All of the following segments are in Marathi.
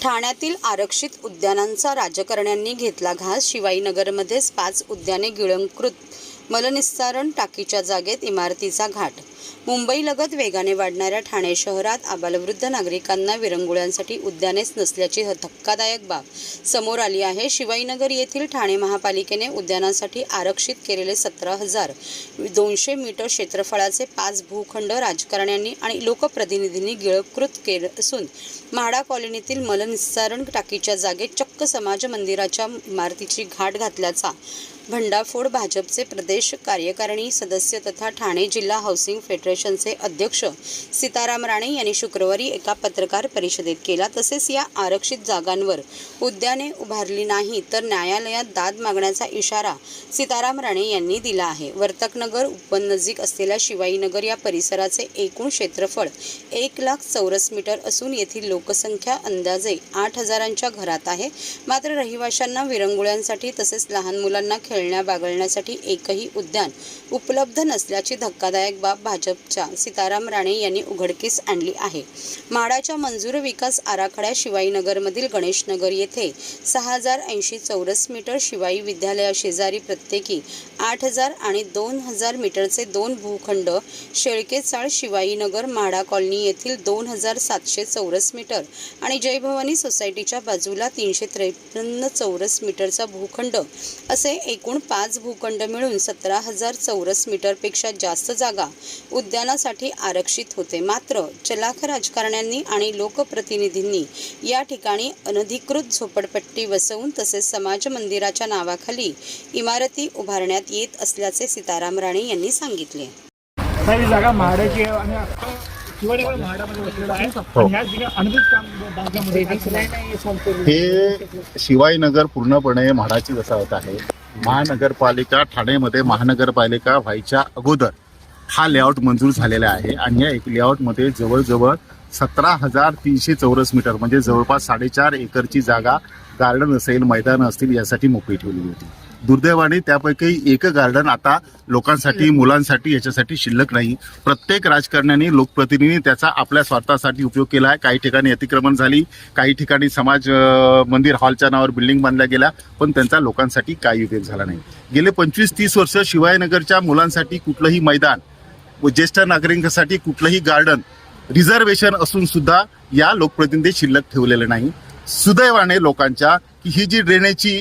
ठाण्यातील आरक्षित उद्यानांचा राजकारण्यांनी घेतला घास. शिवाजीनगरमध्येच 5 उद्याने गिळंकृत. मलनिस्सारण टाकीच्या जागेत इमारतीचा घाट. मुंबईलगत वेगाने वाढणाऱ्या ठाणे शहरात आबालवृद्ध नागरिकांना विरंगुळ्यांसाठी उद्यानेच नसल्याची धक्कादायक बाब समोर आली आहे. शिवाजीनगर येथील ठाणे महापालिकेने उद्यानासाठी आरक्षित केलेले 17,200 मीटर क्षेत्रफळाचे 5 भूखंड राजकारण्यांनी आणि लोकप्रतिनिधींनी गिळंकृत केले असून म्हाडा कॉलनीतील मलनिस्सारण टाकीच्या जागेत चक्क समाज मंदिराच्या इमारतीची घाट घातल्याचा भंडाफोड भाजपचे प्रदेश कार्यकारिणी सदस्य तथा ठाणे जिल्हा हाऊसिंग फेडरेशनचे अध्यक्ष सीताराम राणे यांनी शुक्रवारी एका पत्रकार परिषदेत केला. तसेच या आरक्षित जागांवर उद्याने उभारली नाही तर न्यायालयात दाद मागण्याचा इशारा सीताराम राणे यांनी दिला आहे. वर्तकनगर उपनजीक असलेल्या शिवाजीनगर या परिसराचे एकूण क्षेत्रफळ 1 लाख चौरस मीटर असून येथील लोकसंख्या अंदाजे 8,000च्या घरात आहे. मात्र रहिवाशांना विरंगुळ्यांसाठी तसेच लहान मुलांना खेळण्या बागळण्यासाठी एकही उद्यान उपलब्ध नसल्याची धक्कादायक बाब भाजपच्या सीताराम राणे यांनी उघडकीस आणली आहे. म्हाडाच्या मंजूर विकास आराखड्यात शिवाजीनगरमधील गणेशनगर येथे 6,080 चौरस मीटर, शिवाजी विद्यालयाशेजारी प्रत्येकी 8,000 आणि 2,000 मीटरचे 2 भूखंड, शेळकेचाळ शिवाजीनगर म्हाडा कॉलनी येथील 2,700 चौरस मीटर आणि जय भवानी सोसायटीच्या बाजूला 353 चौरस मीटरचा भूखंड असे एकूण 5 भूखंड मिळून 17,000 चौरस मीटरपेक्षा जास्त जागा उद्यानासाठी आरक्षित होते. मात्र चलाख राजकारण्यांनी आणि लोकप्रतिनिधींनी या ठिकाणी अनधिकृत झोपडपट्टी वसवून तसेच समाज मंदिराच्या नावाखाली इमारती उभारण्यात येत असल्याचे सीताराम राणे यांनी सांगितले. ही जागा म्हाडाची आणि हे शिवाजीनगर पूर्णपणे म्हाडाची वसाहत आहे. महानगरपालिका ठाणेमध्ये महानगरपालिका व्हायच्या अगोदर हा लेआउट मंजूर झालेला आहे आणि या एक लेआउटमध्ये जवळजवळ 17,300 चौरस मीटर म्हणजे जवळपास 4.5 एकरची जागा गार्डन असेल, मैदान असतील यासाठी मोकळी ठेवली होती. दुर्दैवाने त्यापैकी एक गार्डन आता लोकांसाठी, मुलांसाठी याच्यासाठी शिल्लक नाही. प्रत्येक राजकारण्यांनी, लोकप्रतिनिधी त्याचा आपल्या स्वार्थासाठी उपयोग केला आहे. काही ठिकाणी अतिक्रमण झाली, काही ठिकाणी समाज मंदिर हॉलच्या नावावर बिल्डिंग बांधल्या गेल्या, पण त्यांचा लोकांसाठी काही उपयोग झाला नाही. गेले 25-30 वर्ष शिवाजीनगरच्या मुलांसाठी कुठलंही मैदान, ज्येष्ठ नागरिकांसाठी कुठलंही गार्डन, रिझर्वेशन असून सुद्धा या लोकप्रतिनिधी शिल्लक ठेवलेले नाही. सुदैवाने लोकांच्या की ही जी ड्रेनेजची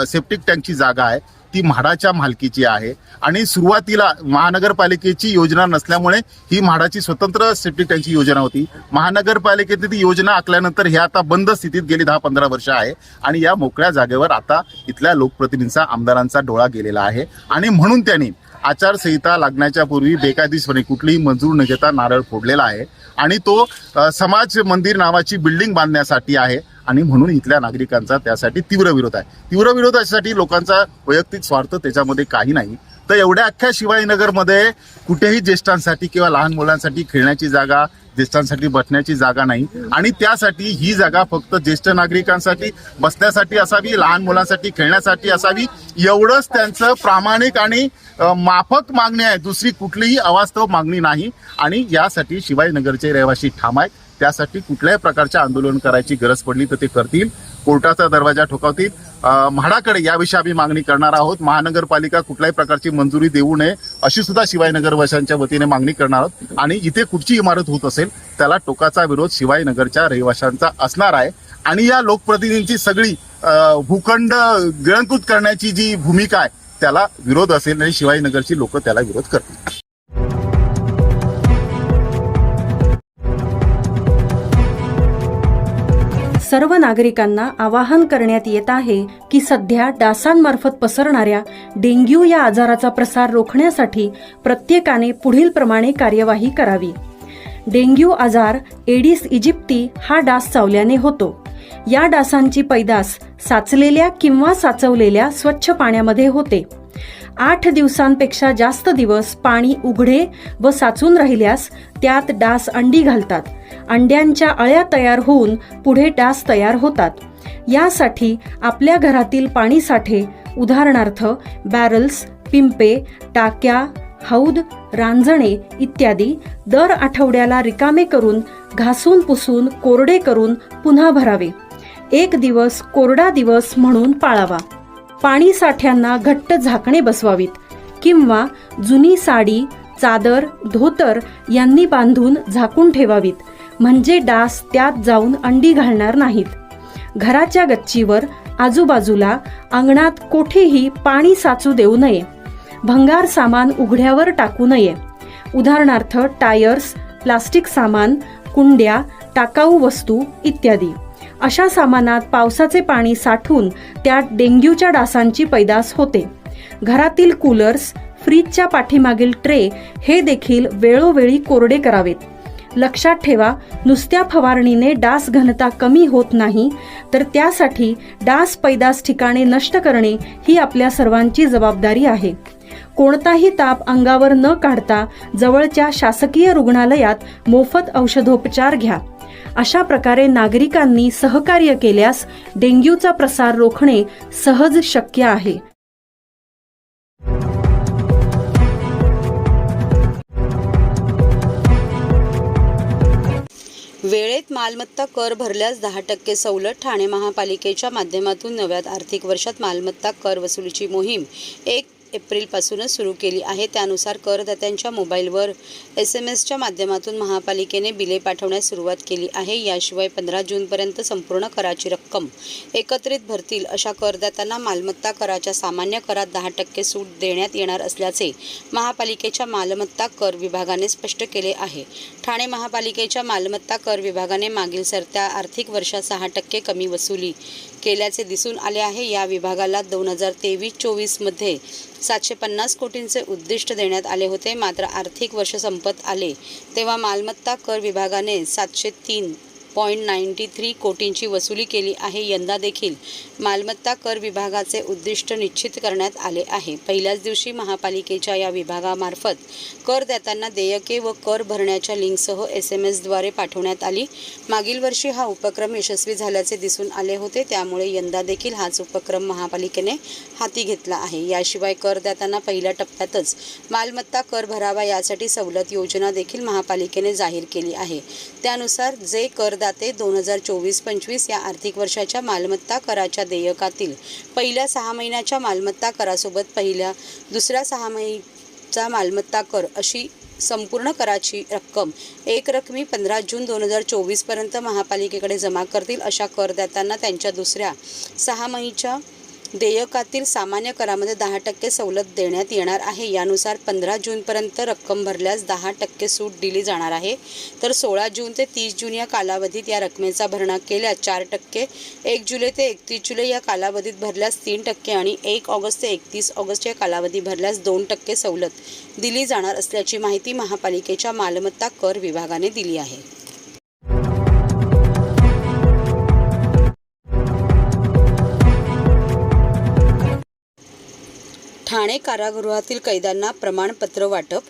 सेप्टिक टँकची जागा आहे ती म्हाडाच्या मालकीची आहे आणि सुरुवातीला महानगरपालिकेची योजना नसल्यामुळे ही म्हाडाची स्वतंत्र सेप्टिक टँकची योजना होती. महानगरपालिकेने ती योजना आखल्यानंतर हे आता बंद स्थितीत गेली 10-15 वर्ष आहे आणि या मोकळ्या जागेवर आता इथल्या लोकप्रतिनिधींचा, आमदारांचा डोळा गेलेला आहे आणि म्हणून त्यांनी आचारसंहिता लागण्याच्या पूर्वी बेकायदेशीरपणे कुठलीही मंजूर न घेता नारळ फोडलेला आहे आणि तो समाज मंदिर नावाची बिल्डिंग बांधण्यासाठी आहे आणि म्हणून इथल्या नागरिकांचा त्यासाठी तीव्र विरोध आहे. तीव्र विरोधासाठी लोकांचा वैयक्तिक स्वार्थ त्याच्यामध्ये काही नाही. तर एवढ्या अख्ख्या शिवाजीनगरमध्ये कुठेही ज्येष्ठांसाठी किंवा लहान मुलांसाठी खेळण्याची जागा, ज्येष्ठांसाठी बसण्याची जागा नाही आणि त्यासाठी ही जागा फक्त ज्येष्ठ नागरिकांसाठी बसण्यासाठी असावी, लहान मुलांसाठी खेळण्यासाठी असावी, एवढंच त्यांचं प्रामाणिक आणि माफक मागणी आहे. दुसरी कुठलीही अवास्तव मागणी नाही आणि यासाठी शिवाजीनगरचे रहिवासी ठाम आहेत. त्यासाठी कुठल्याही प्रकारचे आंदोलन करायची गरज पडली तर ते करतील, कोर्टाचा दरवाजा ठोकावतील. म्हाडाकडे याविषयी आम्ही मागणी करणार आहोत. महानगरपालिका कुठल्याही प्रकारची मंजुरी देऊ नये अशी सुद्धा शिवाजीनगर वासियांच्या वतीने मागणी करणार आहोत आणि इथे कुठची इमारत होत असेल त्याला टोकाचा विरोध शिवाजीनगरच्या रहिवाशांचा असणार आहे आणि या लोकप्रतिनिधींची सगळी भूखंड गिळंकृत करण्याची जी भूमिका आहे त्याला विरोध असेल आणि शिवाजीनगरची लोक त्याला विरोध करतील. सर्व नागरिकांना आवाहन करण्यात येत आहे की सध्या डासांमार्फत पसरणाऱ्या डेंग्यू या आजाराचा प्रसार रोखण्यासाठी प्रत्येकाने पुढील प्रमाणे कार्यवाही करावी. डेंग्यू आजार एडिस इजिप्ती हा डास चावल्याने होतो. या डासांची पैदास साचलेल्या किंवा साचवलेल्या स्वच्छ पाण्यामध्ये होते. 8 दिवसांपेक्षा जास्त दिवस पाणी उघडे व साचून राहिल्यास त्यात डास अंडी घालतात. अंड्यांच्या अळ्या तयार होऊन पुढे डास तयार होतात. यासाठी आपल्या घरातील पाणी साठे, उदाहरणार्थ बॅरल्स, पिंपे, टाक्या, हौद, रांजणे इत्यादी दर आठवड्याला रिकामे करून घासून पुसून कोरडे करून पुन्हा भरावे. 1 दिवस कोरडा दिवस म्हणून पाळावा. पाणी साठ्यांना घट्ट झाकणे बसवावीत किंवा जुनी साडी, चादर, धोतर यांनी बांधून झाकून ठेवावीत, म्हणजे डास त्यात जाऊन अंडी घालणार नाहीत. घराच्या गच्चीवर, आजूबाजूला, अंगणात कोठेही पाणी साचू देऊ नये. भंगार सामान उघड्यावर टाकू नये. उदाहरणार्थ टायर्स, प्लास्टिक सामान, कुंड्या, टाकाऊ वस्तू इत्यादी. अशा सामानात पावसाचे पाणी साठून त्यात डेंग्यूच्या डासांची पैदास होते. घरातील कूलर्स, फ्रीजच्या पाठीमागील ट्रे हे देखील वेळोवेळी कोरडे करावेत. लक्षात ठेवा, नुसत्या फवारणीने डास घनता कमी होत नाही, तर त्यासाठी डास पैदास ठिकाणे नष्ट करणे ही आपल्या सर्वांची जबाबदारी आहे. कोणताही ताप अंगावर न काढता जवळच्या शासकीय रुग्णालयात मोफत औषधोपचार घ्या. अशा प्रकारे नागरिकांनी सहकार्य केल्यास डेंग्यूचा प्रसार रोखणे सहज शक्य आहे. वेळेत मालमत्ता कर भरल्यास 10% सवलत. ठाणे महापालिकेच्या माध्यमातून नव्या आर्थिक वर्षात मालमत्ता कर वसुलीची मोहीम 1 एप्रिलपासूनच सुरू केली आहे. त्यानुसार करदात्यांच्या मोबाईलवर SMS च्या माध्यमातून महापालिकेने बिले पाठवण्यास सुरुवात केली आहे. याशिवाय 15 जूनपर्यंत संपूर्ण कराची रक्कम एकत्रित भरतील अशा करदात्यांना मालमत्ता कराच्या सामान्य करात 10% सूट देण्यात येणार असल्याचे महापालिकेच्या मालमत्ता कर विभागाने स्पष्ट केले आहे. ठाणे महापालिकेच्या मालमत्ता कर विभागाने मागील सरत्या आर्थिक वर्षात 6% कमी वसुली केल्याचे दिसून आले आहे. या विभागाला 2023-24 मध्ये 750 कोटींचे उद्दिष्ट देण्यात आले होते. मात्र आर्थिक वर्ष संपत आले तेव्हा मालमत्ता कर विभागाने 703.93 कोटींची वसुली केली आहे. यंदा देखील मालमत्ता कर विभागाचे उद्दिष्ट निश्चित करण्यात आले आहे. पहिल्याच दिवशी महापालिकेच्या या विभागामार्फत करदात्यांना देयके व कर भरण्याच्या लिंकसह SMS द्वारे पाठवण्यात आली. मागील वर्षी हा उपक्रम यशस्वी झाल्याचे दिसून आले होते, त्यामुळे यंदा देखील हाच उपक्रम महापालिकेने हाती घेतला आहे. याशिवाय करदात्यांना पहिल्या टप्प्यातच मालमत्ता कर भरावा यासाठी सवलत योजना देखील महापालिकेने जाहीर केली आहे. त्यानुसार जे करदाते 2024-25 या आर्थिक वर्षाच्या मालमत्ता कराच्या देयकातील पहिल्या 6 महिन्याच्या मालमत्ता करासोबत दुसऱ्या 6 महिन्याचा मालमत्ता कर अशी संपूर्ण कराची रक्कम एकरकमी 15 जून 2024 पर्यंत महापालिकेकडे जमा करतील अशा करदात्यांना त्यांच्या दुसऱ्या 6 महिन्याच्या देयकातील सामान्य करामध्ये 10% सवलत देण्यात येणार आहे. यानुसार 15 जूनपर्यंत रक्कम भरल्यास 10% सूट दिली जाणार आहे. तर 16 जून ते 30 जून या कालावधीत या रकमेचा भरणा केल्यास 4%, 1 जुलै ते 31 जुलै या कालावधीत भरल्यास 3% आणि 1 ऑगस्ट ते 31 ऑगस्ट या कालावधी भरल्यास 2% सवलत दिली जाणार असल्याची माहिती महापालिकेच्या मालमत्ता कर विभागाने दिली आहे. ठाणे कारागृहातील कैद्यांना प्रमाणपत्र वाटप.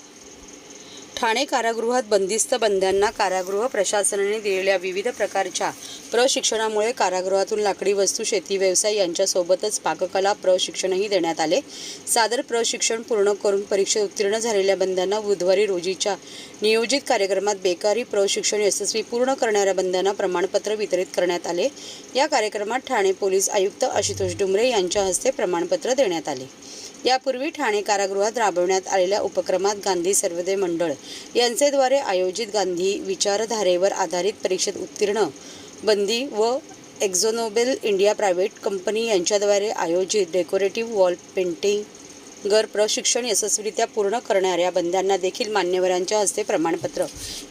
ठाणे कारागृहात बंदिस्त बंद्यांना कारागृह प्रशासनाने दिलेल्या विविध प्रकारच्या प्रशिक्षणामुळे कारागृहातून लाकडी वस्तू, शेती व्यवसाय यांच्यासोबतच पाककला प्रशिक्षणही देण्यात आले. सादर प्रशिक्षण पूर्ण करून परीक्षेत उत्तीर्ण झालेल्या बंद्यांना बुधवारी रोजीच्या नियोजित कार्यक्रमात बेकारी प्रशिक्षण यशस्वी पूर्ण करणाऱ्या बंद्यांना प्रमाणपत्र वितरित करण्यात आले. या कार्यक्रमात ठाणे पोलीस आयुक्त आशुतोष डुमरे यांच्या हस्ते प्रमाणपत्र देण्यात आले. यापूर्वी ठाणे कारागृहात राबवण्यात आलेल्या उपक्रमात गांधी सर्वोदय मंडळ यांचेद्वारे आयोजित गांधी विचारधारेवर आधारित परीक्षेत उत्तीर्ण बंदी व एक्झोनोबेल इंडिया प्रायव्हेट कंपनी यांच्याद्वारे आयोजित डेकोरेटिव्ह वॉल पेंटिंगर प्रशिक्षण यशस्वीरित्या पूर्ण करणाऱ्या बंद्यांना देखील मान्यवरांच्या हस्ते प्रमाणपत्र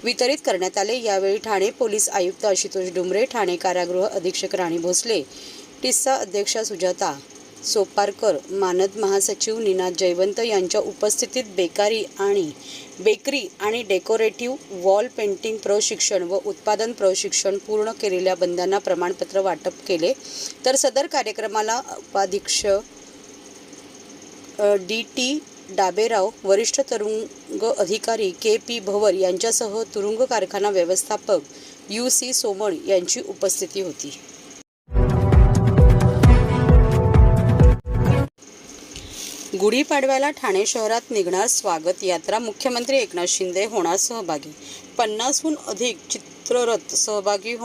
वितरित करण्यात आले. यावेळी ठाणे पोलीस आयुक्त आशुतोष डुमरे, ठाणे कारागृह अधीक्षक राणी भोसले, टिस्सा अध्यक्षा सुजाता सोपारकर, मानद महासचिव निनाद जयवंत यांच्या उपस्थितीत बेकरी आणि डेकोरेटिव्ह वॉल पेंटिंग प्रशिक्षण व उत्पादन प्रशिक्षण पूर्ण केलेल्या बंद्यांना प्रमाणपत्र वाटप केले. तर सदर कार्यक्रमाला उपाधीक्षक DT डाबेराव, वरिष्ठ तुरुंग अधिकारी KP भवर यांच्यासह तुरुंग कारखाना व्यवस्थापक UC सोमण यांची उपस्थिती होती. गुढीपाडव्याला ठाणे शहरात निघणार स्वागत यात्रा, मुख्यमंत्री एकनाथ शिंदे होणार सहभागी. 50हून अधिक चित्ररथ सहभागी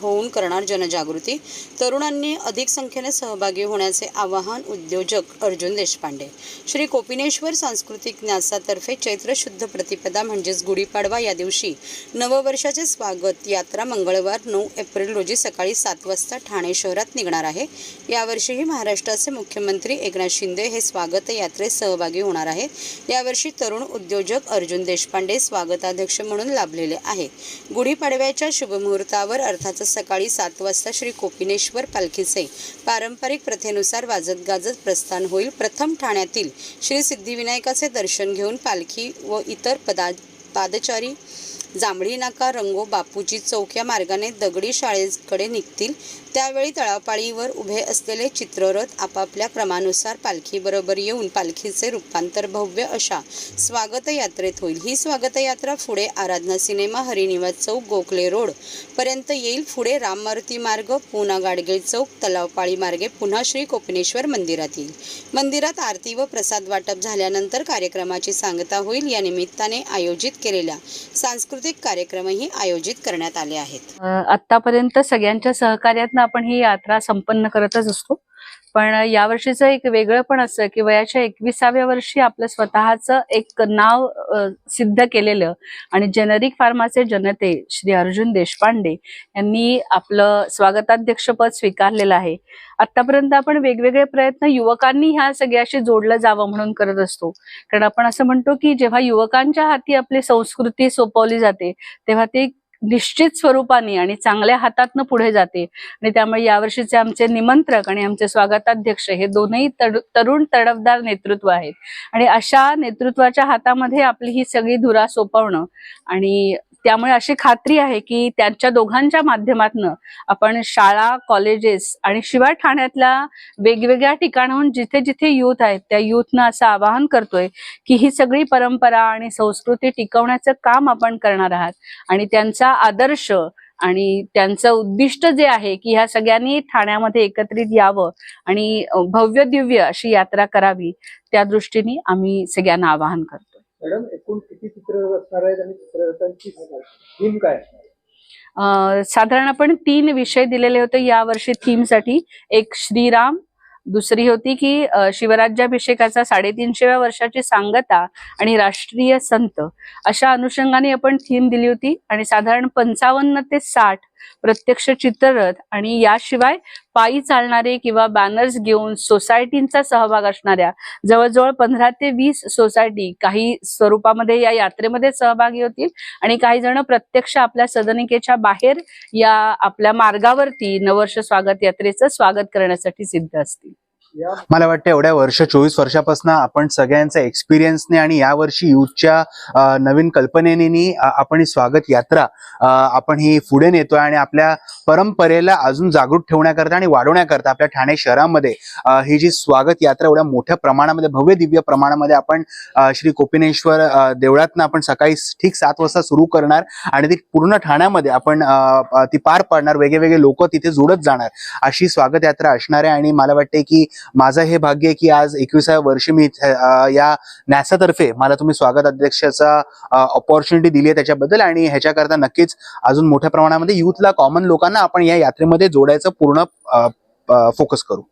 होऊन करणार जनजागृती. तरुणांनी अधिक संख्येने सहभागी होण्याचे आवाहन उद्योजक अर्जुन देशपांडे. श्री कोपिनेश्वर सांस्कृतिक न्यासातर्फे चैत्र शुद्ध प्रतिपदा म्हणजेच गुढीपाडवा या दिवशी नववर्षाचे स्वागत यात्रा मंगळवार 9 एप्रिल रोजी सकाळी 7 वाजता ठाणे शहरात निघणार आहे. यावर्षीही महाराष्ट्राचे मुख्यमंत्री एकनाथ शिंदे हे स्वागत यात्रेत सहभागी होणार आहेत. यावर्षी तरुण उद्योजक अर्जुन देशपांडे स्वागताध्यक्ष म्हणून लाभलेले आहेत. गुढीपाडव्याच्या शुभमुहूर्तावर अर्थात सकाळी 7 वाजता श्री कोपिनेश्वर पालखीचे पारंपरिक प्रथेनुसार वाजत गाजत प्रस्थान होईल. प्रथम ठाण्यातील श्री सिद्धिविनायकाचे दर्शन घेऊन पालखी व इतर पादचारी जांभळी नाका, रंगो, बापूजी चौक या मार्गाने दगडी शाळेकडे निघतील. त्यावेळी तळापाळीवर उभे असलेले चित्ररथ आपापल्या क्रमानुसार पालखीबरोबर येऊन पालखीचे रूपांतर भव्य अशा स्वागत यात्रेत होईल. ही स्वागत यात्रा पुढे आराधना सिनेमा, हरिनिवास चौक, गोखले रोड पर्यंत येईल. पुढे राममारुती मार्ग, पुन्हा गाडगीळ चौक, तलावपाळी मार्गे पुन्हा श्री कोपिनेश्वर मंदिरात येईल. मंदिरात आरती व प्रसाद वाटप झाल्यानंतर कार्यक्रमाची सांगता होईल. या निमित्ताने आयोजित केलेल्या सांस्कृतिक कार्यक्रमही आयोजित करण्यात आले आहेत. आतापर्यंत सगळ्यांच्या सहकार्यातून आपण ही यात्रा संपन्न करतच असतो, पण यावर्षीचं एक वेगळं पण असं की वयाच्या 21व्या वर्षी आपलं स्वतःचं एक नाव सिद्ध केलेलं आणि जेनेरिक फार्माचे जनते श्री अर्जुन देशपांडे यांनी आपलं स्वागताध्यक्षपद स्वीकारलेलं आहे. आतापर्यंत आपण वेगवेगळे प्रयत्न युवकांनी ह्या सगळ्याशी जोडलं जावं म्हणून करत असतो, कारण आपण असं म्हणतो की जेव्हा युवकांच्या हाती आपली संस्कृती सोपवली जाते तेव्हा ते निश्चित स्वरूपाने आणि चांगल्या हातातनं पुढे जाते. आणि त्यामुळे यावर्षीचे आमचे निमंत्रक आणि आमचे स्वागताध्यक्ष हे दोनही तरुण तडफदार नेतृत्व आहेत आणि अशा नेतृत्वाच्या हातामध्ये आपली ही सगळी धुरा सोपवणं आणि त्यामुळे अशी खात्री आहे की त्यांच्या दोघांच्या माध्यमातून आपण शाळा, कॉलेजेस आणि शिवाय ठाण्यातल्या वेगवेगळ्या ठिकाणाहून जिथे जिथे युथ आहेत त्या युथनं असं आवाहन करतोय की ही सगळी परंपरा आणि संस्कृती टिकवण्याचं काम आपण करणार आहात आणि त्यांचा आदर्श आणि त्यांचं उद्दिष्ट जे आहे की ह्या सगळ्यांनी ठाण्यामध्ये एकत्रित यावं आणि भव्य दिव्य अशी यात्रा करावी, त्या दृष्टीने आम्ही सगळ्यांना आवाहन करतो. मॅडम, एकूण किती चित्ररथ असणार आहेत आणि चित्ररथांची थीम काय असणार? साधारण आपण 3 विषय दिलेले होते यावर्षी थीमसाठी. एक श्रीराम, दुसरी होती की शिवराज्याभिषेकाचा 350व्या वर्षाची सांगता आणि राष्ट्रीय संत, अशा अनुषंगाने आपण थीम दिली होती. आणि साधारण 55 ते 60 प्रत्यक्ष चित्ररथ आणि याशिवाय पायी चालणारे किंवा बॅनर्स घेऊन सोसायटींचा सहभाग असणाऱ्या जवळजवळ 15 ते 20 सोसायटी काही स्वरूपामध्ये या यात्रेमध्ये सहभागी होतील आणि काही जण प्रत्यक्ष आपल्या सदनिकेच्या बाहेर या आपल्या मार्गावरती नववर्ष स्वागत यात्रेचं स्वागत करण्यासाठी सिद्ध असतील. मला वाटतं एवढ्या 24 वर्षापासून आपण सगळ्यांचा एक्सपिरियन्सने आणि यावर्षी युथच्या नवीन कल्पनेनी आपण ही स्वागत यात्रा आपण ही पुढे नेतोय आणि आपल्या परंपरेला अजून जागृत ठेवण्याकरता आणि वाढवण्याकरता आपल्या ठाणे शहरामध्ये ही जी स्वागत यात्रा एवढ्या मोठ्या प्रमाणामध्ये भव्य दिव्य प्रमाणामध्ये आपण श्री कोपिनेश्वर देवळातनं आपण सकाळी ठीक 7 वाजता सुरू करणार आणि ती पूर्ण ठाण्यामध्ये आपण ती पार पाडणार. वेगवेगळे लोक तिथे जोडत जाणार अशी स्वागत यात्रा असणार आहे. आणि मला वाटते की माझं हे भाग्य आहे की आज 21व्या वर्षी मी या न्यासातर्फे मला तुम्ही स्वागत अध्यक्षाचा ऑपॉर्च्युनिटी दिली आहे त्याच्याबद्दल. आणि ह्याच्याकरता नक्कीच अजून मोठ्या प्रमाणामध्ये युथला, कॉमन लोकांना आपण या यात्रेमध्ये जोडायचं पूर्ण फोकस करू.